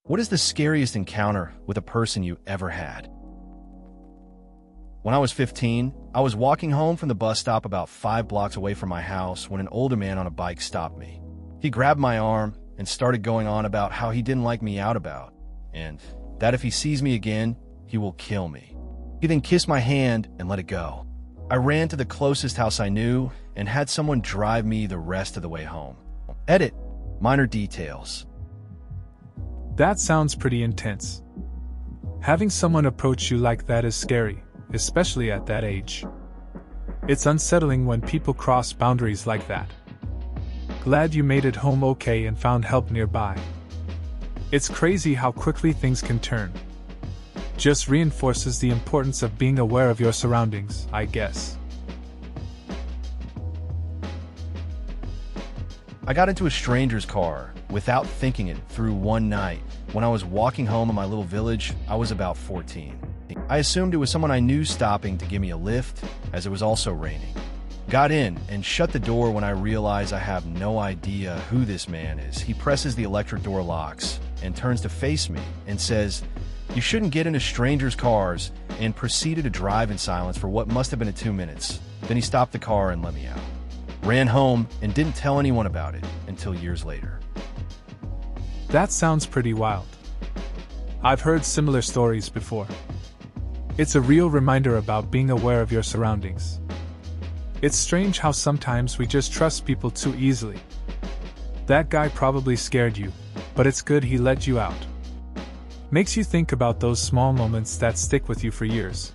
What is the scariest encounter with a person you ever had? When I was 15, I was walking home from the bus stop about 5 blocks away from my house when an older man on a bike stopped me. He grabbed my arm and started going on about how he didn't like me out about, and that if he sees me again, he will kill me. He then kissed my hand and let it go. I ran to the closest house I knew and had someone drive me the rest of the way home. Edit. Minor details. That sounds pretty intense. Having someone approach you like that is scary, especially at that age. It's unsettling when people cross boundaries like that. Glad you made it home okay and found help nearby. It's crazy how quickly things can turn. Just reinforces the importance of being aware of your surroundings, I guess. I got into a stranger's car without thinking it through one night when I was walking home in my little village. I was about 14. I assumed it was someone I knew stopping to give me a lift, as it was also raining. Got in and shut the door when I realized I have no idea who this man is. He presses the electric door locks and turns to face me and says, "You shouldn't get into strangers' cars," and proceeded to drive in silence for what must have been 2 minutes. Then he stopped the car and let me out. Ran home and didn't tell anyone about it until years later. That sounds pretty wild. I've heard similar stories before. It's a real reminder about being aware of your surroundings. It's strange how sometimes we just trust people too easily. That guy probably scared you, but it's good he let you out. Makes you think about those small moments that stick with you for years.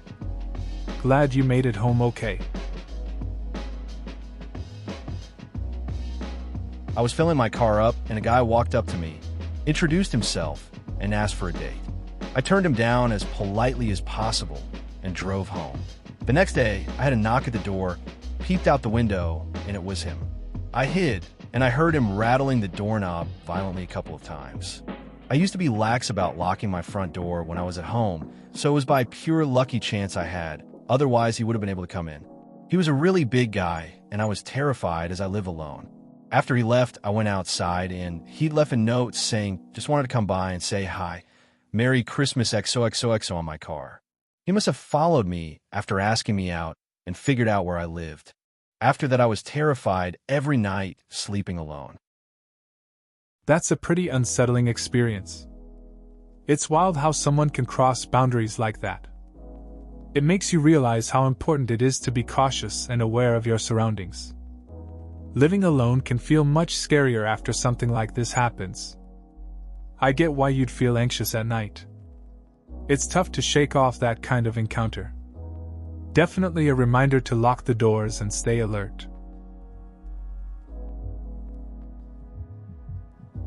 Glad you made it home okay. I was filling my car up and a guy walked up to me, introduced himself, and asked for a date. I turned him down as politely as possible and drove home. The next day, I had a knock at the door, peeped out the window, and it was him. I hid, and I heard him rattling the doorknob violently a couple of times. I used to be lax about locking my front door when I was at home, so it was by pure lucky chance I had. Otherwise, he would have been able to come in. He was a really big guy, and I was terrified as I live alone. After he left, I went outside, and he'd left a note saying, "Just wanted to come by and say hi. Merry Christmas XOXOXO" on my car. He must have followed me after asking me out and figured out where I lived. After that, I was terrified every night, sleeping alone. That's a pretty unsettling experience. It's wild how someone can cross boundaries like that. It makes you realize how important it is to be cautious and aware of your surroundings. Living alone can feel much scarier after something like this happens. I get why you'd feel anxious at night. It's tough to shake off that kind of encounter. Definitely a reminder to lock the doors and stay alert.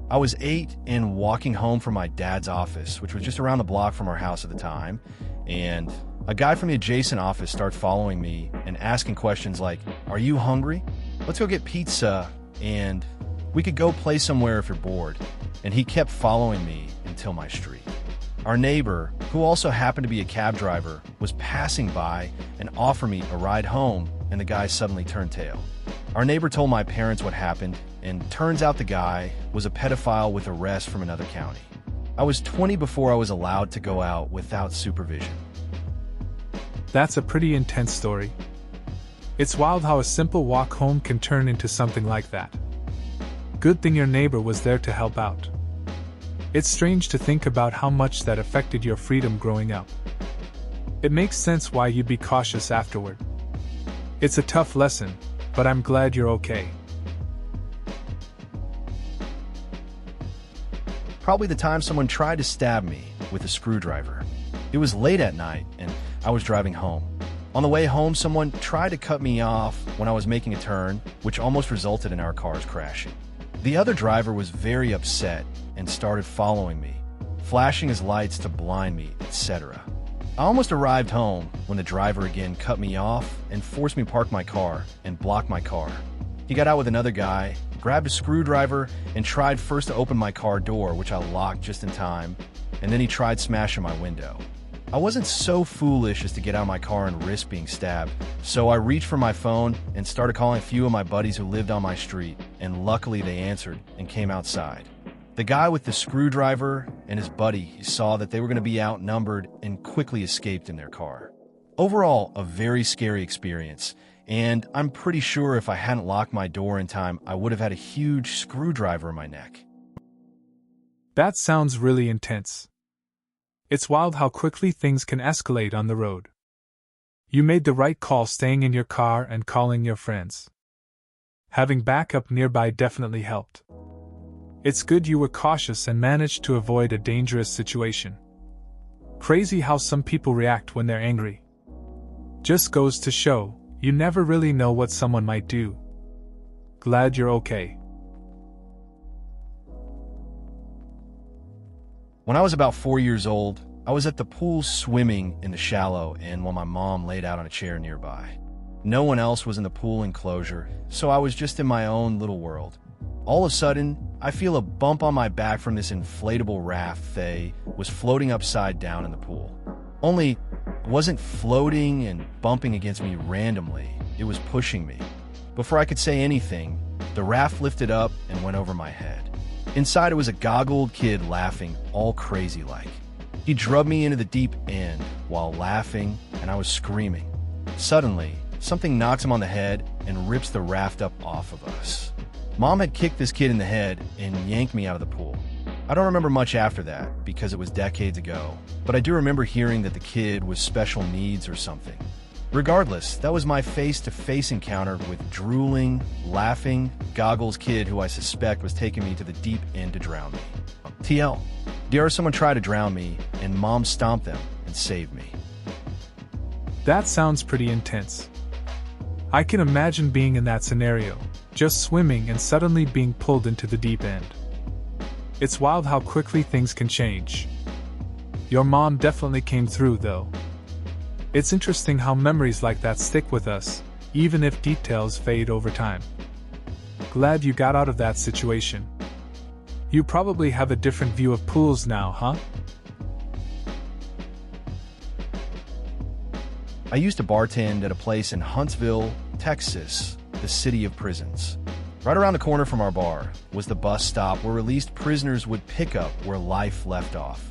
I was 8 and walking home from my dad's office, which was just around the block from our house at the time, and a guy from the adjacent office started following me and asking questions like, "Are you hungry? Let's go get pizza, and we could go play somewhere if you're bored." And he kept following me until my street. Our neighbor, who also happened to be a cab driver, was passing by and offered me a ride home, and the guy suddenly turned tail. Our neighbor told my parents what happened, and turns out the guy was a pedophile with arrest from another county. I was 20 before I was allowed to go out without supervision. That's a pretty intense story. It's wild how a simple walk home can turn into something like that. Good thing your neighbor was there to help out. It's strange to think about how much that affected your freedom growing up. It makes sense why you'd be cautious afterward. It's a tough lesson, but I'm glad you're okay. Probably the time someone tried to stab me with a screwdriver. It was late at night, and I was driving home. On the way home, someone tried to cut me off when I was making a turn, which almost resulted in our cars crashing. The other driver was very upset and started following me, flashing his lights to blind me, etc. I almost arrived home when the driver again cut me off and forced me to park my car and block my car. He got out with another guy, grabbed a screwdriver, and tried first to open my car door, which I locked just in time, and then he tried smashing my window. I wasn't so foolish as to get out of my car and risk being stabbed, so I reached for my phone and started calling a few of my buddies who lived on my street, and luckily they answered and came outside. The guy with the screwdriver and his buddy saw that they were going to be outnumbered and quickly escaped in their car. Overall, a very scary experience, and I'm pretty sure if I hadn't locked my door in time, I would have had a huge screwdriver in my neck. That sounds really intense. It's wild how quickly things can escalate on the road. You made the right call staying in your car and calling your friends. Having backup nearby definitely helped. It's good you were cautious and managed to avoid a dangerous situation. Crazy how some people react when they're angry. Just goes to show, you never really know what someone might do. Glad you're okay. When I was about 4 years old, I was at the pool swimming in the shallow and while my mom laid out on a chair nearby. No one else was in the pool enclosure, so I was just in my own little world. All of a sudden, I feel a bump on my back from this inflatable raft that was floating upside down in the pool. Only, it wasn't floating and bumping against me randomly, it was pushing me. Before I could say anything, the raft lifted up and went over my head. Inside it was a goggled kid laughing all crazy like. He drugged me into the deep end while laughing, and I was screaming. Suddenly, something knocks him on the head and rips the raft up off of us. Mom had kicked this kid in the head and yanked me out of the pool. I don't remember much after that because it was decades ago, but I do remember hearing that the kid was special needs or something. Regardless, that was my face-to-face encounter with drooling, laughing, goggles kid who I suspect was taking me to the deep end to drown me. TL, dare someone try to drown me, and Mom stomped them and saved me. That sounds pretty intense. I can imagine being in that scenario, just swimming and suddenly being pulled into the deep end. It's wild how quickly things can change. Your mom definitely came through, though. It's interesting how memories like that stick with us, even if details fade over time. Glad you got out of that situation. You probably have a different view of pools now, huh? I used to bartend at a place in Huntsville, Texas, the city of prisons. Right around the corner from our bar was the bus stop where released prisoners would pick up where life left off.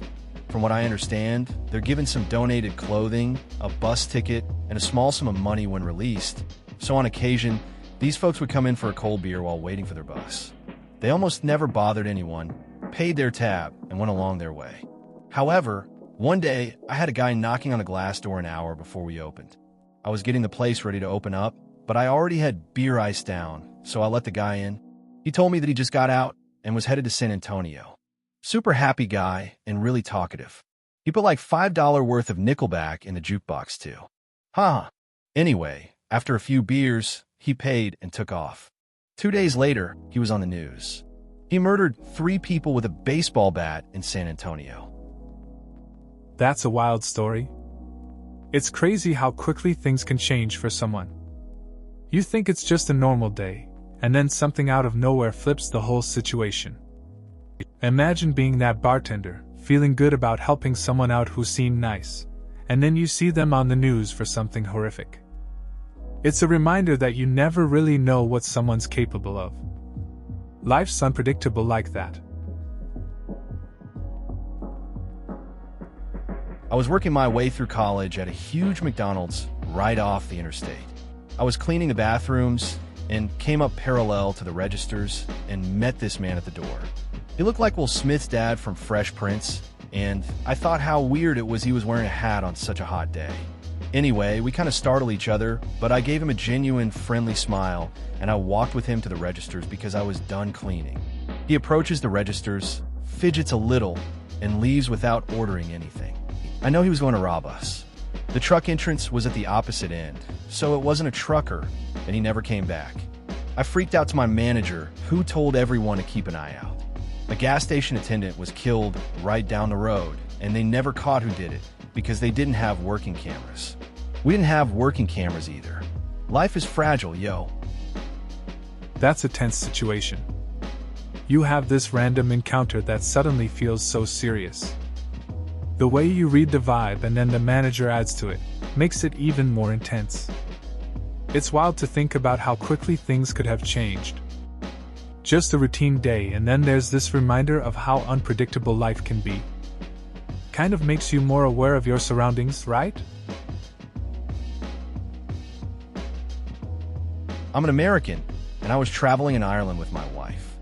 From what I understand, they're given some donated clothing, a bus ticket, and a small sum of money when released. So on occasion, these folks would come in for a cold beer while waiting for their bus. They almost never bothered anyone, paid their tab, and went along their way. However, one day, I had a guy knocking on the glass door an hour before we opened. I was getting the place ready to open up, but I already had beer iced down, so I let the guy in. He told me that he just got out and was headed to San Antonio. Super happy guy and really talkative. He put like $5 worth of Nickelback in the jukebox too. Anyway, after a few beers, he paid and took off. 2 days later, he was on the news. He murdered 3 people with a baseball bat in San Antonio. That's a wild story. It's crazy how quickly things can change for someone. You think it's just a normal day, and then something out of nowhere flips the whole situation. Imagine being that bartender, feeling good about helping someone out who seemed nice, and then you see them on the news for something horrific. It's a reminder that you never really know what someone's capable of. Life's unpredictable like that. I was working my way through college at a huge McDonald's right off the interstate. I was cleaning the bathrooms and came up parallel to the registers and met this man at the door. He looked like Will Smith's dad from Fresh Prince, and I thought how weird it was he was wearing a hat on such a hot day. Anyway, we kind of startled each other, but I gave him a genuine, friendly smile, and I walked with him to the registers because I was done cleaning. He approaches the registers, fidgets a little, and leaves without ordering anything. I know he was going to rob us. The truck entrance was at the opposite end, so it wasn't a trucker, and he never came back. I freaked out to my manager, who told everyone to keep an eye out. A gas station attendant was killed right down the road, and they never caught who did it because they didn't have working cameras. We didn't have working cameras either. Life is fragile, yo. That's a tense situation. You have this random encounter that suddenly feels so serious. The way you read the vibe and then the manager adds to it makes it even more intense. It's wild to think about how quickly things could have changed. Just a routine day, and then there's this reminder of how unpredictable life can be. Kind of makes you more aware of your surroundings, right? I'm an American, and I was traveling in Ireland with my wife.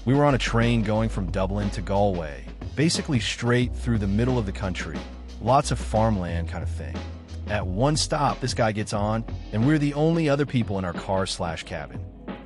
We were on a train going from Dublin to Galway, basically straight through the middle of the country, lots of farmland kind of thing. At one stop, this guy gets on, and we're the only other people in our car/cabin.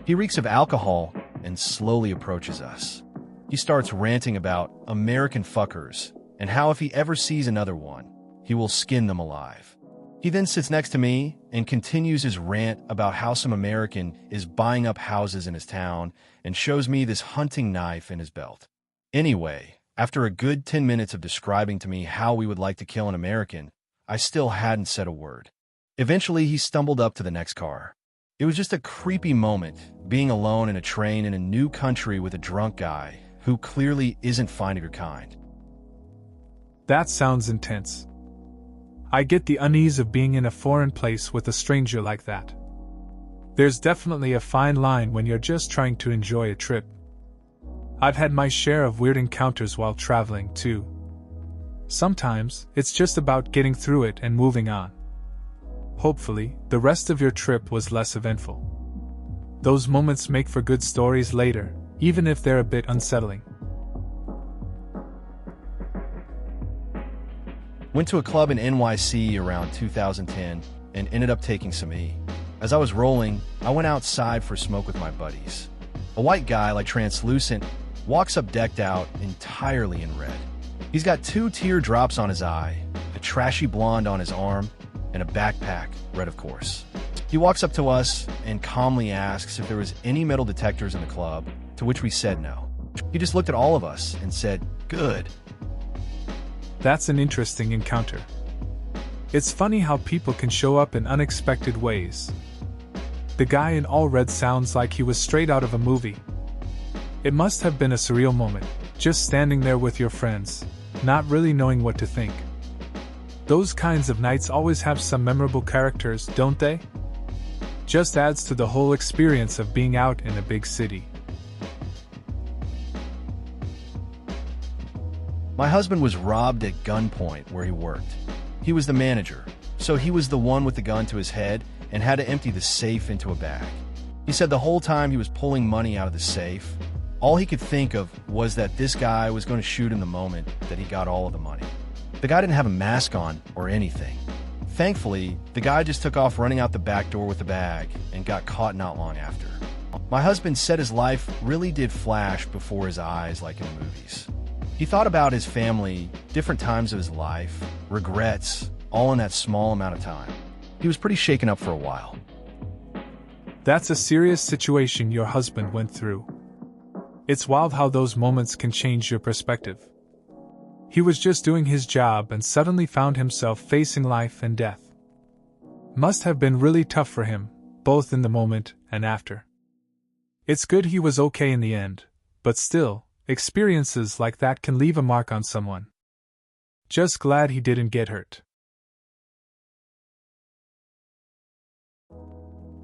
He reeks of alcohol and slowly approaches us. He starts ranting about American fuckers and how if he ever sees another one, he will skin them alive. He then sits next to me and continues his rant about how some American is buying up houses in his town and shows me this hunting knife in his belt. Anyway, after a good 10 minutes of describing to me how we would like to kill an American, I still hadn't said a word. Eventually, he stumbled up to the next car. It was just a creepy moment, being alone in a train in a new country with a drunk guy who clearly isn't finding her kind. That sounds intense. I get the unease of being in a foreign place with a stranger like that. There's definitely a fine line when you're just trying to enjoy a trip. I've had my share of weird encounters while traveling, too. Sometimes, it's just about getting through it and moving on. Hopefully, the rest of your trip was less eventful. Those moments make for good stories later, even if they're a bit unsettling. Went to a club in NYC around 2010 and ended up taking some E. As I was rolling, I went outside for a smoke with my buddies. A white guy, like translucent, walks up decked out entirely in red. He's got 2 teardrops on his eye, a trashy blonde on his arm, and a backpack, red of course. He walks up to us and calmly asks if there was any metal detectors in the club, to which we said no. He just looked at all of us and said, "Good." That's an interesting encounter. It's funny how people can show up in unexpected ways. The guy in all red sounds like he was straight out of a movie. It must have been a surreal moment, just standing there with your friends, not really knowing what to think. Those kinds of nights always have some memorable characters, don't they? Just adds to the whole experience of being out in a big city. My husband was robbed at gunpoint where he worked. He was the manager, so he was the one with the gun to his head and had to empty the safe into a bag. He said the whole time he was pulling money out of the safe, all he could think of was that this guy was going to shoot him the moment that he got all of the money. The guy didn't have a mask on or anything. Thankfully, the guy just took off running out the back door with the bag and got caught not long after. My husband said his life really did flash before his eyes like in the movies. He thought about his family, different times of his life, regrets, all in that small amount of time. He was pretty shaken up for a while. That's a serious situation your husband went through. It's wild how those moments can change your perspective. He was just doing his job and suddenly found himself facing life and death. Must have been really tough for him, both in the moment and after. It's good he was okay in the end, but still, experiences like that can leave a mark on someone. Just glad he didn't get hurt.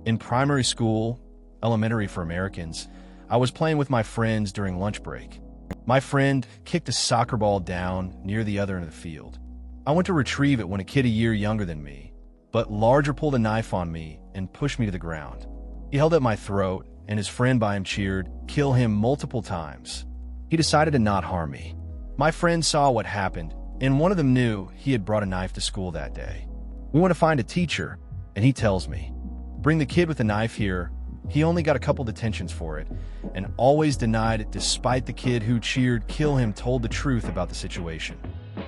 In primary school, elementary for Americans, I was playing with my friends during lunch break. My friend kicked a soccer ball down near the other end of the field. I went to retrieve it when a kid a year younger than me, but larger pulled a knife on me and pushed me to the ground. He held at my throat, and his friend by him cheered, "Kill him," multiple times. He decided to not harm me. My friends saw what happened, and one of them knew he had brought a knife to school that day. We went to find a teacher, and he tells me, "Bring the kid with the knife here." He only got a couple detentions for it, and always denied it despite the kid who cheered "Kill him" told the truth about the situation.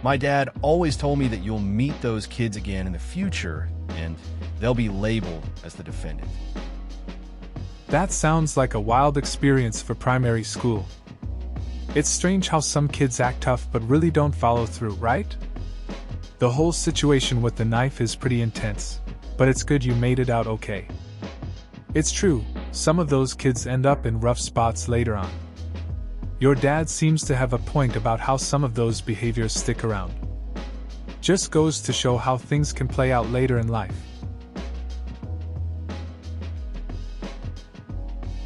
My dad always told me that you'll meet those kids again in the future, and they'll be labeled as the defendant. That sounds like a wild experience for primary school. It's strange how some kids act tough but really don't follow through, right? The whole situation with the knife is pretty intense, but it's good you made it out okay. It's true, some of those kids end up in rough spots later on. Your dad seems to have a point about how some of those behaviors stick around. Just goes to show how things can play out later in life.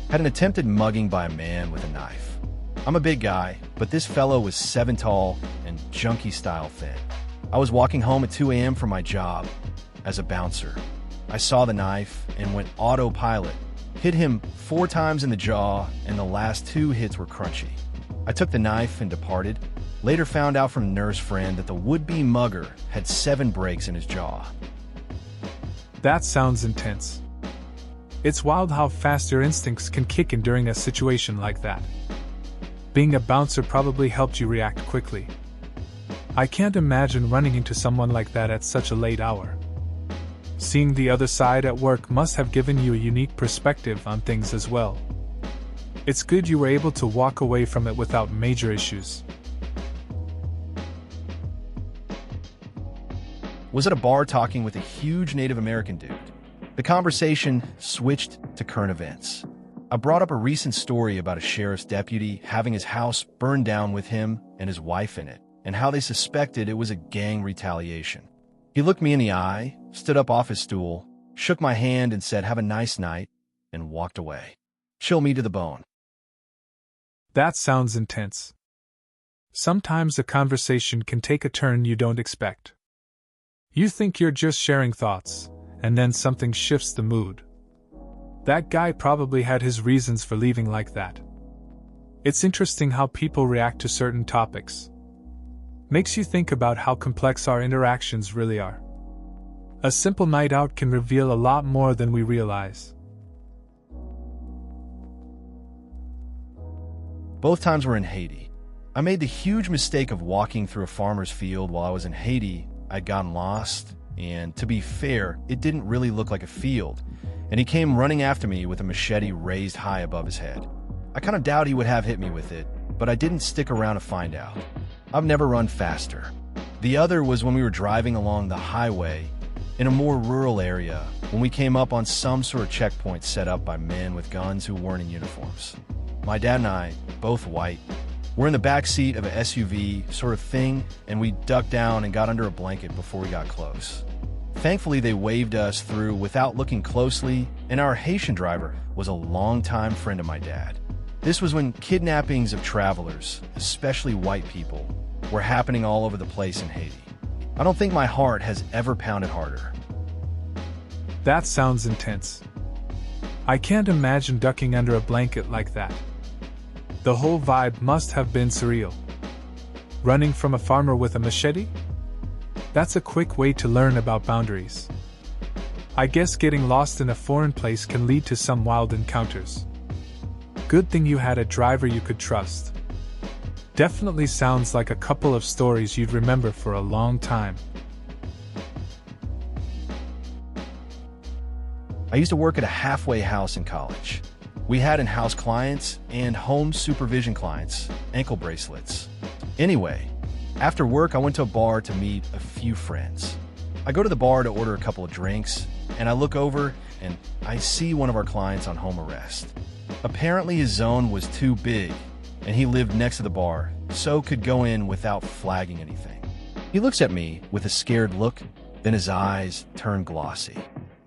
Had an attempted mugging by a man with a knife. I'm a big guy, but this fellow was 7 tall and junkie-style thin. I was walking home at 2 a.m. from my job as a bouncer. I saw the knife and went autopilot. Hit him 4 times in the jaw, and the last 2 hits were crunchy. I took the knife and departed. Later found out from a nurse friend that the would-be mugger had 7 breaks in his jaw. That sounds intense. It's wild how fast your instincts can kick in during a situation like that. Being a bouncer probably helped you react quickly. I can't imagine running into someone like that at such a late hour. Seeing the other side at work must have given you a unique perspective on things as well. It's good you were able to walk away from it without major issues. Was at a bar talking with a huge Native American dude. The conversation switched to current events. I brought up a recent story about a sheriff's deputy having his house burned down with him and his wife in it, and how they suspected it was a gang retaliation. He looked me in the eye, stood up off his stool, shook my hand and said, "Have a nice night," and walked away. Chill me to the bone. That sounds intense. Sometimes a conversation can take a turn you don't expect. You think you're just sharing thoughts, and then something shifts the mood. That guy probably had his reasons for leaving like that. It's interesting how people react to certain topics. Makes you think about how complex our interactions really are. A simple night out can reveal a lot more than we realize. Both times were in Haiti. I made the huge mistake of walking through a farmer's field while I was in Haiti. I'd gotten lost, and to be fair, it didn't really look like a field, and he came running after me with a machete raised high above his head. I kind of doubt he would have hit me with it, but I didn't stick around to find out. I've never run faster. The other was when we were driving along the highway in a more rural area when we came up on some sort of checkpoint set up by men with guns who weren't in uniforms. My dad and I, both white, were in the back seat of a SUV sort of thing, and we ducked down and got under a blanket before we got close. Thankfully, they waved us through without looking closely, and our Haitian driver was a longtime friend of my dad. This was when kidnappings of travelers, especially white people, were happening all over the place in Haiti. I don't think my heart has ever pounded harder. That sounds intense. I can't imagine ducking under a blanket like that. The whole vibe must have been surreal. Running from a farmer with a machete? That's a quick way to learn about boundaries. I guess getting lost in a foreign place can lead to some wild encounters. Good thing you had a driver you could trust. Definitely sounds like a couple of stories you'd remember for a long time. I used to work at a halfway house in college. We had in-house clients and home supervision clients, ankle bracelets. Anyway, after work I went to a bar to meet a few friends. I go to the bar to order a couple of drinks, and I look over and I see one of our clients on home arrest. Apparently his zone was too big, and he lived next to the bar, so could go in without flagging anything. He looks at me with a scared look, then his eyes turn glossy.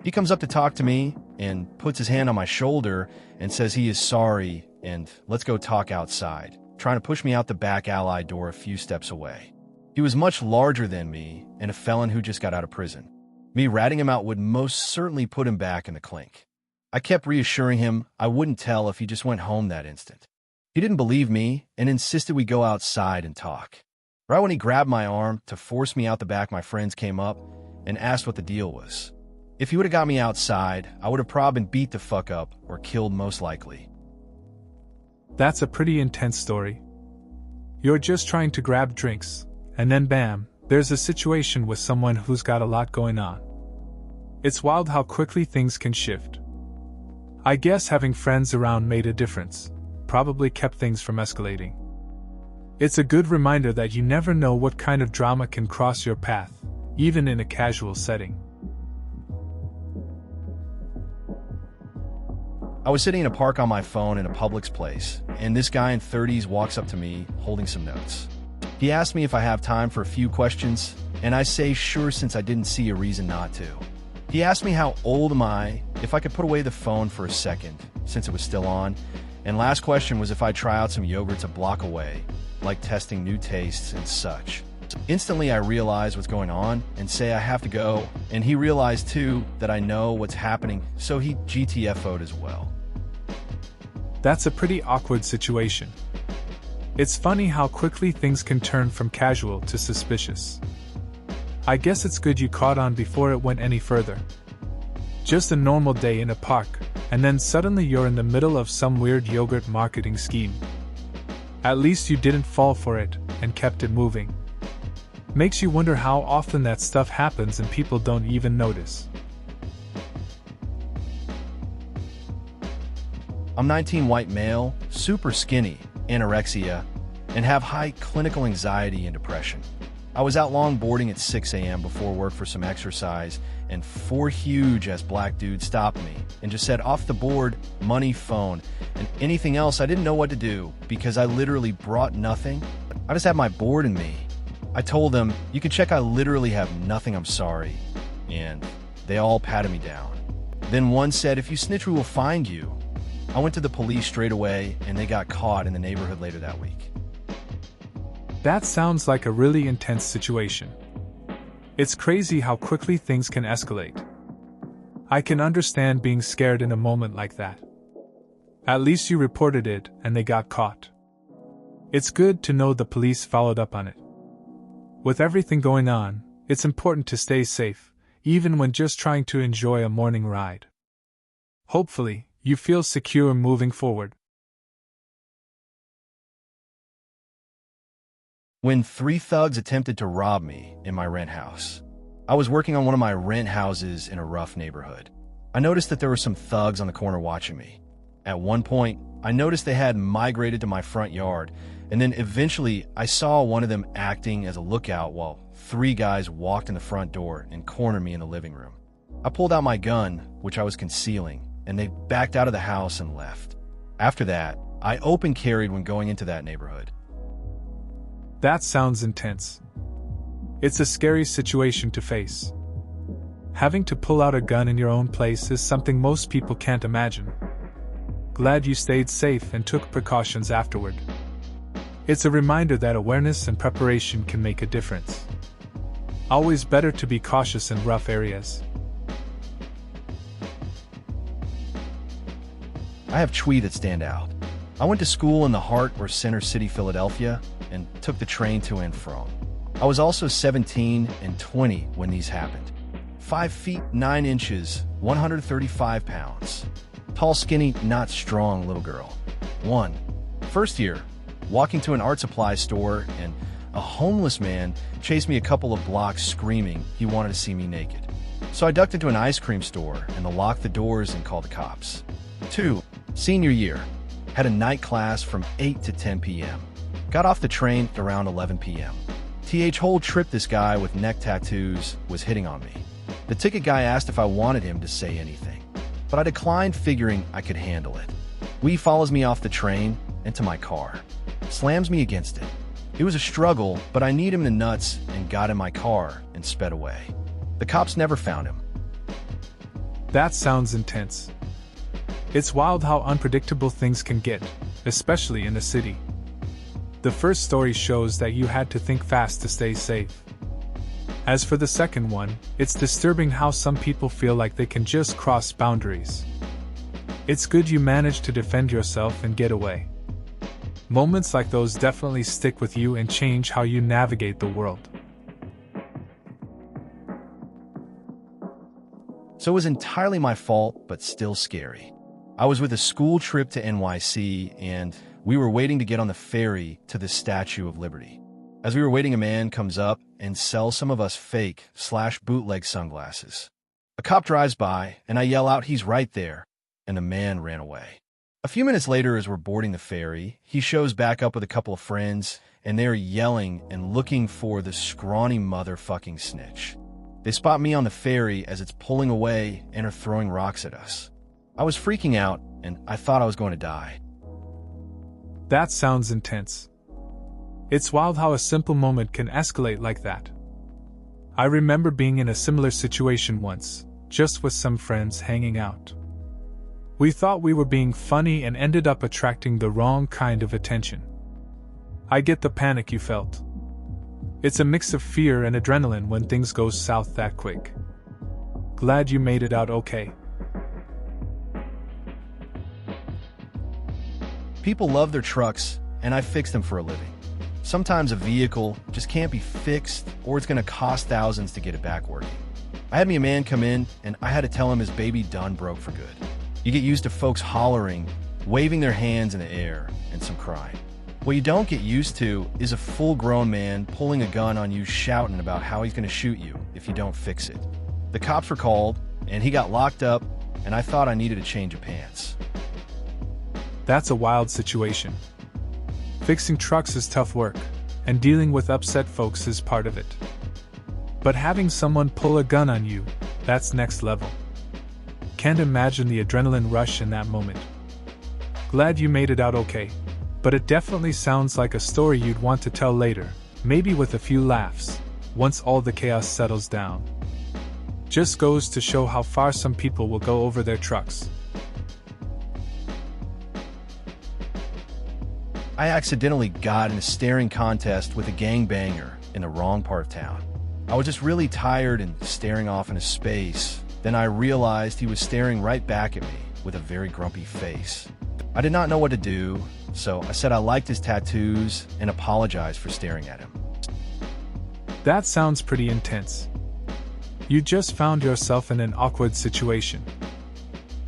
He comes up to talk to me and puts his hand on my shoulder and says he is sorry and let's go talk outside, trying to push me out the back alley door a few steps away. He was much larger than me and a felon who just got out of prison. Me ratting him out would most certainly put him back in the clink. I kept reassuring him I wouldn't tell if he just went home that instant. He didn't believe me and insisted we go outside and talk. Right when he grabbed my arm to force me out the back, my friends came up and asked what the deal was. If he would have got me outside, I would have probably been beat the fuck up or killed most likely. That's a pretty intense story. You're just trying to grab drinks, and then bam, there's a situation with someone who's got a lot going on. It's wild how quickly things can shift. I guess having friends around made a difference, probably kept things from escalating. It's a good reminder that you never know what kind of drama can cross your path, even in a casual setting. I was sitting in a park on my phone in a Publix place, and this guy in 30s walks up to me holding some notes. He asked me if I have time for a few questions, and I say sure since I didn't see a reason not to. He asked me how old am I, if I could put away the phone for a second, since it was still on, and last question was if I'd try out some yogurts a block away, like testing new tastes and such. Instantly I realized what's going on and say I have to go, and he realized too that I know what's happening, so he GTFO'd as well. That's a pretty awkward situation. It's funny how quickly things can turn from casual to suspicious. I guess it's good you caught on before it went any further. Just a normal day in a park, and then suddenly you're in the middle of some weird yogurt marketing scheme. At least you didn't fall for it and kept it moving. Makes you wonder how often that stuff happens and people don't even notice. I'm 19, white male, super skinny, anorexia, and have high clinical anxiety and depression. I was out longboarding at 6 a.m. before work for some exercise, and 4 huge-ass black dudes stopped me and just said, "Off the board, money, phone," and anything else I didn't know what to do because I literally brought nothing. I just had my board in me. I told them, "You can check I literally have nothing, I'm sorry," and they all patted me down. Then one said, "If you snitch, we will find you." I went to the police straight away, and they got caught in the neighborhood later that week. That sounds like a really intense situation. It's crazy how quickly things can escalate. I can understand being scared in a moment like that. At least you reported it and they got caught. It's good to know the police followed up on it. With everything going on, it's important to stay safe, even when just trying to enjoy a morning ride. Hopefully, you feel secure moving forward. When 3 thugs attempted to rob me in my rent house. I was working on one of my rent houses in a rough neighborhood. I noticed that there were some thugs on the corner watching me. At one point, I noticed they had migrated to my front yard, and then eventually I saw one of them acting as a lookout while 3 guys walked in the front door and cornered me in the living room. I pulled out my gun, which I was concealing, and they backed out of the house and left. After that, I open carried when going into that neighborhood. That sounds intense. It's a scary situation to face. Having to pull out a gun in your own place is something most people can't imagine. Glad you stayed safe and took precautions afterward. It's a reminder that awareness and preparation can make a difference. Always better to be cautious in rough areas. I have tweets that stand out. I went to school in the heart or center city, Philadelphia, and took the train to and from. I was also 17 and 20 when these happened. 5 feet 9 inches, 135 pounds. Tall, skinny, not strong little girl. 1. First year, walking to an art supply store, and a homeless man chased me a couple of blocks screaming he wanted to see me naked. So I ducked into an ice cream store and locked the doors and called the cops. 2. Senior year. Had a night class from 8 to 10 p.m. Got off the train around 11 p.m. Whole trip this guy with neck tattoos was hitting on me. The ticket guy asked if I wanted him to say anything, but I declined, figuring I could handle it. He follows me off the train into my car, slams me against it. It was a struggle, but I kneed him in the nuts and got in my car and sped away. The cops never found him. That sounds intense. It's wild how unpredictable things can get, especially in the city. The first story shows that you had to think fast to stay safe. As for the second one, it's disturbing how some people feel like they can just cross boundaries. It's good you managed to defend yourself and get away. Moments like those definitely stick with you and change how you navigate the world. So it was entirely my fault, but still scary. I was with a school trip to NYC, and we were waiting to get on the ferry to the Statue of Liberty. As we were waiting, a man comes up and sells some of us fake/bootleg sunglasses. A cop drives by, and I yell out, "He's right there," and the man ran away. A few minutes later, as we're boarding the ferry, he shows back up with a couple of friends, and they're yelling and looking for the scrawny motherfucking snitch. They spot me on the ferry as it's pulling away and are throwing rocks at us. I was freaking out, and I thought I was going to die. That sounds intense. It's wild how a simple moment can escalate like that. I remember being in a similar situation once, just with some friends hanging out. We thought we were being funny and ended up attracting the wrong kind of attention. I get the panic you felt. It's a mix of fear and adrenaline when things go south that quick. Glad you made it out okay. People love their trucks, and I fix them for a living. Sometimes a vehicle just can't be fixed, or it's going to cost thousands to get it back working. I had me a man come in, and I had to tell him his baby done broke for good. You get used to folks hollering, waving their hands in the air, and some crying. What you don't get used to is a full-grown man pulling a gun on you shouting about how he's going to shoot you if you don't fix it. The cops were called, and he got locked up, and I thought I needed a change of pants. That's a wild situation. Fixing trucks is tough work, and dealing with upset folks is part of it. But having someone pull a gun on you, that's next level. Can't imagine the adrenaline rush in that moment. Glad you made it out okay, but it definitely sounds like a story you'd want to tell later, maybe with a few laughs, once all the chaos settles down. Just goes to show how far some people will go over their trucks. I accidentally got in a staring contest with a gangbanger in the wrong part of town. I was just really tired and staring off into space. Then I realized he was staring right back at me with a very grumpy face. I did not know what to do, so I said I liked his tattoos and apologized for staring at him. That sounds pretty intense. You just found yourself in an awkward situation.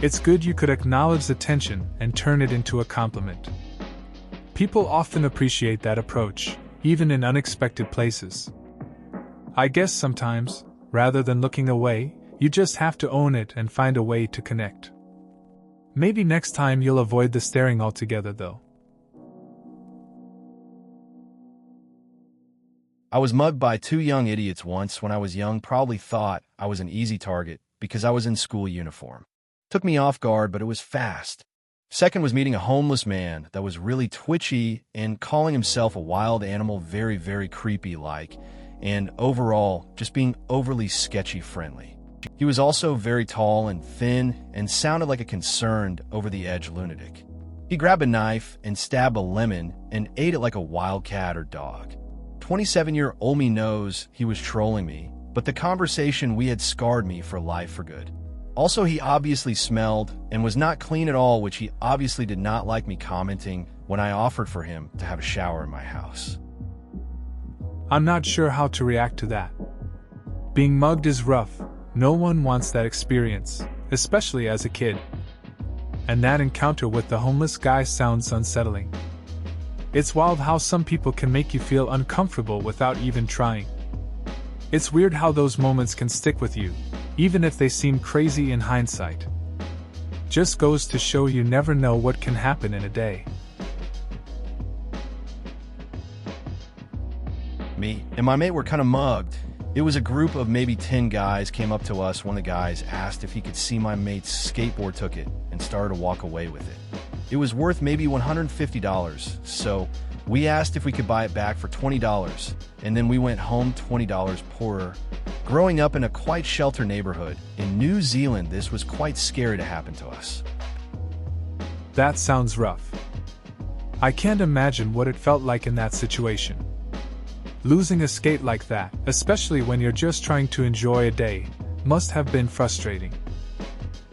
It's good you could acknowledge the tension and turn it into a compliment. People often appreciate that approach, even in unexpected places. I guess sometimes, rather than looking away, you just have to own it and find a way to connect. Maybe next time you'll avoid the staring altogether, though. I was mugged by two young idiots once when I was young, probably thought I was an easy target because I was in school uniform. Took me off guard, but it was fast. Second was meeting a homeless man that was really twitchy and calling himself a wild animal, very, very creepy-like, and overall just being overly sketchy friendly. He was also very tall and thin and sounded like a concerned, over-the-edge lunatic. He grabbed a knife and stabbed a lemon and ate it like a wild cat or dog. 27-year-old me knows he was trolling me, but the conversation we had scarred me for life for good. Also, he obviously smelled and was not clean at all, which he obviously did not like me commenting when I offered for him to have a shower in my house. I'm not sure how to react to that. Being mugged is rough. No one wants that experience, especially as a kid. And that encounter with the homeless guy sounds unsettling. It's wild how some people can make you feel uncomfortable without even trying. It's weird how those moments can stick with you, even if they seem crazy in hindsight. Just goes to show you never know what can happen in a day. Me and my mate were kind of mugged. It was a group of maybe 10 guys came up to us. One of the guys asked if he could see my mate's skateboard, took it, and started to walk away with it. It was worth maybe $150, so we asked if we could buy it back for $20, and then we went home $20 poorer. Growing up in a quite sheltered neighborhood in New Zealand, this was quite scary to happen to us. That sounds rough. I can't imagine what it felt like in that situation. Losing a skate like that, especially when you're just trying to enjoy a day, must have been frustrating.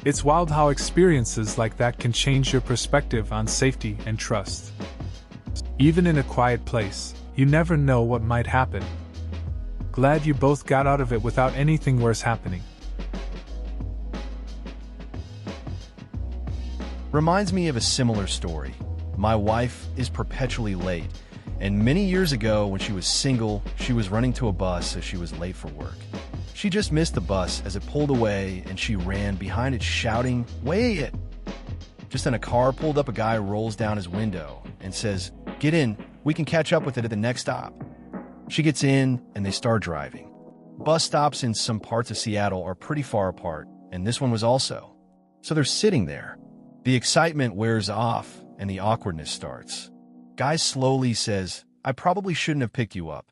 It's wild how experiences like that can change your perspective on safety and trust. Even in a quiet place, you never know what might happen. Glad you both got out of it without anything worse happening. Reminds me of a similar story. My wife is perpetually late, and many years ago when she was single, she was running to a bus as she was late for work. She just missed the bus as it pulled away, and she ran behind it shouting, "Wait!" Just then a car pulled up, a guy rolls down his window and says, "Get in, we can catch up with it at the next stop." She gets in, and they start driving. Bus stops in some parts of Seattle are pretty far apart, and this one was also. So they're sitting there. The excitement wears off, and the awkwardness starts. Guy slowly says, "I probably shouldn't have picked you up.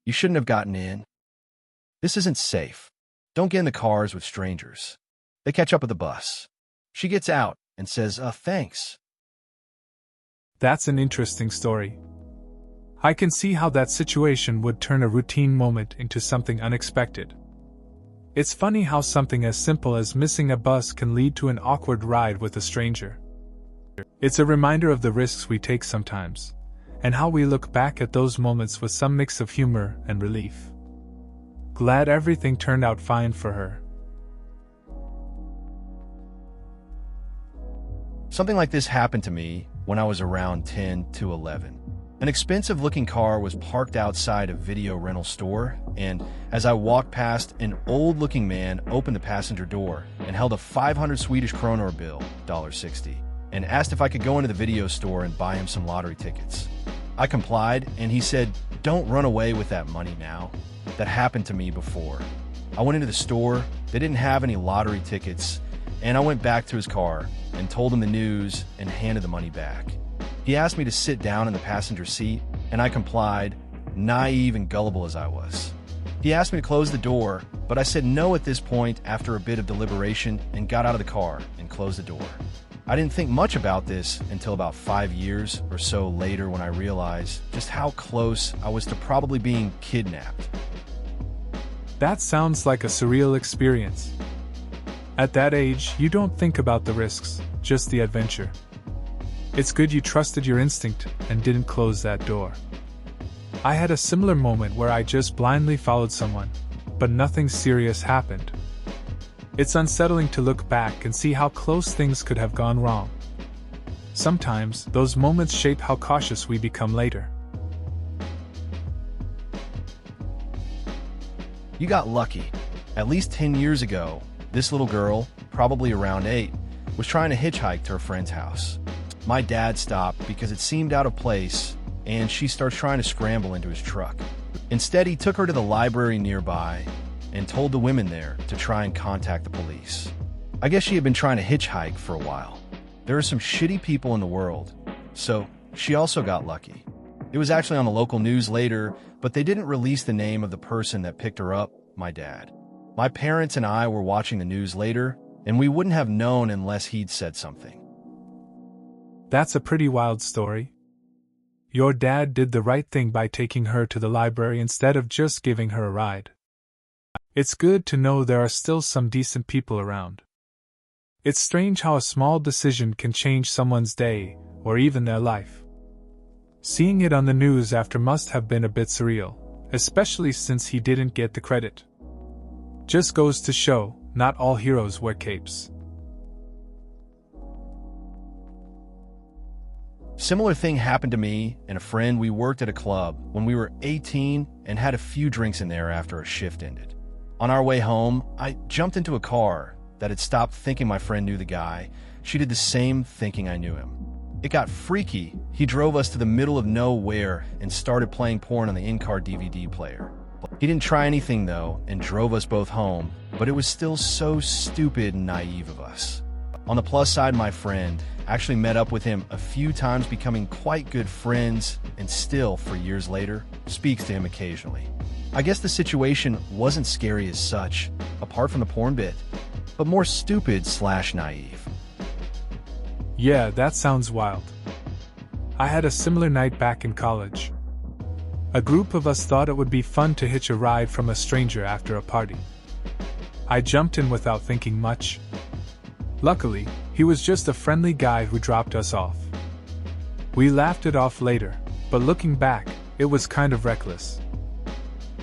You shouldn't have gotten in. This isn't safe. Don't get in the cars with strangers." They catch up at the bus. She gets out and says, thanks. That's an interesting story. I can see how that situation would turn a routine moment into something unexpected. It's funny how something as simple as missing a bus can lead to an awkward ride with a stranger. It's a reminder of the risks we take sometimes, and how we look back at those moments with some mix of humor and relief. Glad everything turned out fine for her. Something like this happened to me when I was around 10 to 11. An expensive-looking car was parked outside a video rental store, and as I walked past, an old-looking man opened the passenger door and held a 500 Swedish kronor bill, $60, and asked if I could go into the video store and buy him some lottery tickets. I complied, and he said, "Don't run away with that money now. That happened to me before." I went into the store, they didn't have any lottery tickets, and I went back to his car and told him the news and handed the money back. He asked me to sit down in the passenger seat, and I complied, naive and gullible as I was. He asked me to close the door, but I said no at this point after a bit of deliberation and got out of the car and closed the door. I didn't think much about this until about 5 years or so later when I realized just how close I was to probably being kidnapped. That sounds like a surreal experience. At that age, you don't think about the risks, just the adventure. It's good you trusted your instinct and didn't close that door. I had a similar moment where I just blindly followed someone, but nothing serious happened. It's unsettling to look back and see how close things could have gone wrong. Sometimes, those moments shape how cautious we become later. You got lucky. At least 10 years ago, this little girl, probably around 8, was trying to hitchhike to her friend's house. My dad stopped because it seemed out of place, and she starts trying to scramble into his truck. Instead, he took her to the library nearby and told the women there to try and contact the police. I guess she had been trying to hitchhike for a while. There are some shitty people in the world, so she also got lucky. It was actually on the local news later, but they didn't release the name of the person that picked her up, my dad. My parents and I were watching the news later, and we wouldn't have known unless he'd said something. That's a pretty wild story. Your dad did the right thing by taking her to the library instead of just giving her a ride. It's good to know there are still some decent people around. It's strange how a small decision can change someone's day, or even their life. Seeing it on the news after must have been a bit surreal, especially since he didn't get the credit. Just goes to show, not all heroes wear capes. Similar thing happened to me and a friend. We worked at a club when we were 18 and had a few drinks in there after a shift ended. On our way home, I jumped into a car that had stopped thinking my friend knew the guy. She did the same thinking I knew him. It got freaky. He drove us to the middle of nowhere and started playing porn on the in-car DVD player. He didn't try anything though and drove us both home, but it was still so stupid and naive of us. On the plus side, my friend actually met up with him a few times, becoming quite good friends, and still, for years later, speaks to him occasionally. I guess the situation wasn't scary as such, apart from the porn bit, but more stupid/naive. Yeah, that sounds wild. I had a similar night back in college. A group of us thought it would be fun to hitch a ride from a stranger after a party. I jumped in without thinking much. Luckily, he was just a friendly guy who dropped us off. We laughed it off later, but looking back, it was kind of reckless.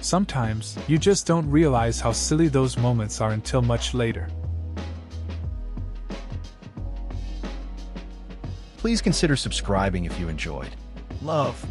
Sometimes, you just don't realize how silly those moments are until much later. Please consider subscribing if you enjoyed. Love.